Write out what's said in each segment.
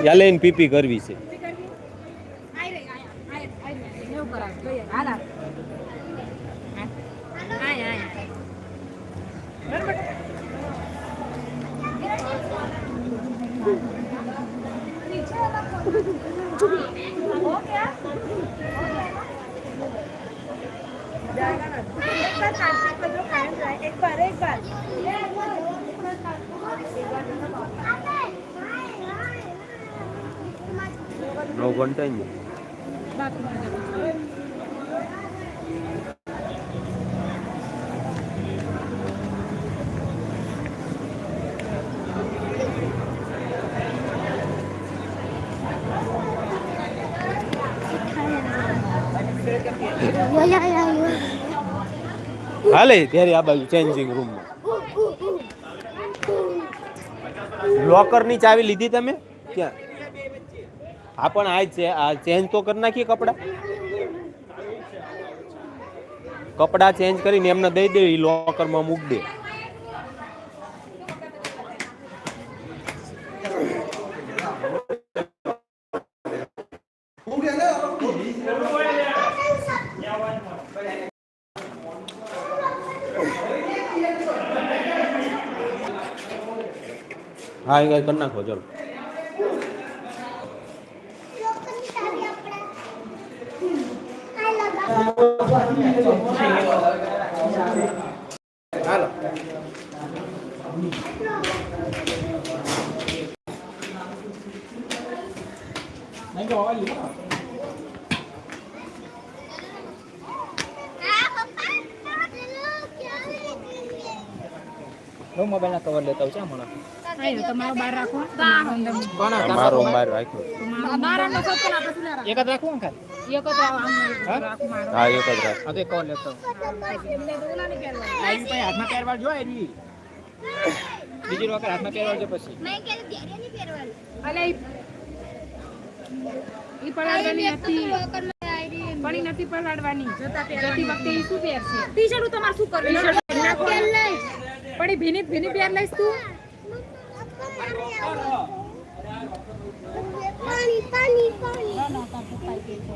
યાલેન PP કરવી છે. एक बार 9 ઘંટા ને હાલે ત્યારે આ બાજુ ચેન્જિંગ રૂમમાં લોકર ની ચાવી લીધી તમે ક્યાં? હા પણ આ છે, આ ચેન્જ તો કરી નાખીએ કપડા ચેન્જ કરીને એમને દઈ દે, લોકરમાં મૂક દે. હા એ કરી નાખો ચલો. હાલો મોબાઈલ ના કવર લેતા આવશે હમણાં. તમારો બહાર રાખો, મારો બહાર રાખ્યો. એક જ રાખું અંકલ. એક જ રાખો. હા એક જ રાખ. આ તો એક કવર લેતો આવી ભાઈ હાથમાં પહેરવા જોઈએ ની બીજી વખત હાથમાં પહેરવા જો પછી મેં કે ઘેરે ની પહેરવાનું. અલે ઈ પડાડવાની હતી પણ ઈ નથી પડાડવાની. જતી વખતે ઈ શું પહેરશે? ટી-શર્ટ તમારે શું કરવું? ટી-શર્ટ પહેર લઈશ પણ ઈ ભીની પહેર લઈશ તું. પાણી ના ના તા પપ્પા કે છે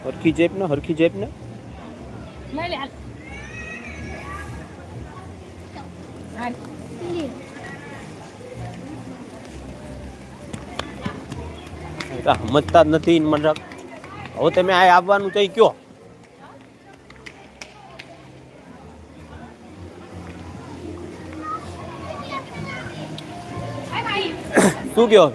હરખી જેબ ને લઈ લે હાલ. સમજતા જ નથી મને. હવે તમે આ આવવાનું છે કયો? શું કયો?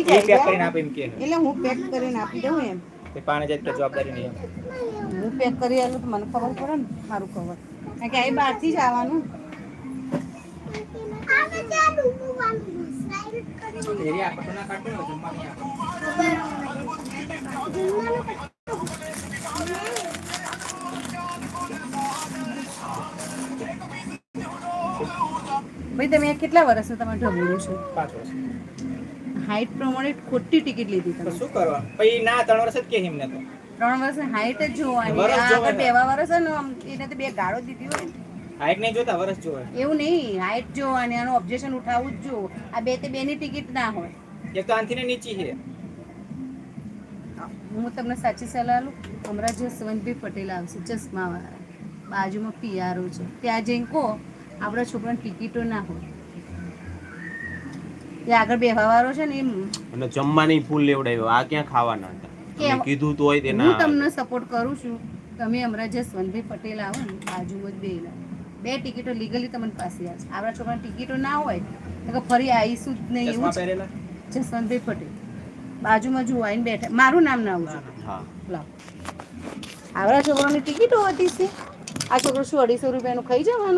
પેક કરીને આપે એમ કે એટલે હું પેક કરીને આપી દઉં એમ. તે 5000 કે જવાબદારી નહીં એમ. હું પેક કરી આલું તો મને ખબર પડે ને મારું કવર. કારણ કે આ બહારથી જ આવવાનું. એરિયા પટના કાટો જમવાની આપો. ભાઈ તમે કેટલા વર્ષથી તમે ઢબુડો છો? 5 વર્ષ. હાઈટ પ્રમાણે ખોટી ટિકિટ લીધી તો તમે. શું કરવા? પછી ના 3 વર્ષ જ કે એમને તો 3 વર્ષની હાઈટ જ જોવાની. વરસ આ જોવે આગળ ને. 2 વર્ષ ને આમ એને તો 2 ગાળો દીધી હોય ને. હાઈટ નહીં જોતા વર્ષ જોવે. એવું નહીં, હાઈટ જોવાની, આનું ઓબ્જેક્શન ઉઠાવવું જ જો. આ બે ની ટિકિટ ના હોય. એક તો આંથી ને નીચી છે. હું તમને સાચી સલાહ આલું. હમણાં જસવંતભાઈ પટેલ આવશે ચશ્માવાળા, બાજુમાં પિયારો છે, ત્યાં જઈને કહો આપણા છોકરાની ટિકિટો ના હોય. ત્યાં આગળ બેહવાવાળો છે ને એમ. અને જમવાની ફૂલ લેવડાવ્યો. આ ક્યાં ખાવાના હતા? તમે કીધું તો હોય તેના. હું તમને સપોર્ટ કરું છું. તમે હમણાં જસવંતભાઈ પટેલ આવો ને બાજુમાં જ બે ટિકિટો લીગલી તમને પાસે આવશે. આપણા છોકરાની ટિકિટો ના હોય તો ફરી આવીશું જ નહીં. એવું પહેરેલા જસવંતભાઈ પટેલ બાજુમાં જો આવીને બેઠા. મારું નામ ના આવું છું. હા લાવ. આવડા છોકરાની ટિકિટો હતી છે. આ છોકરો શું 250 રૂપિયાનું ખાઈ જવાનું?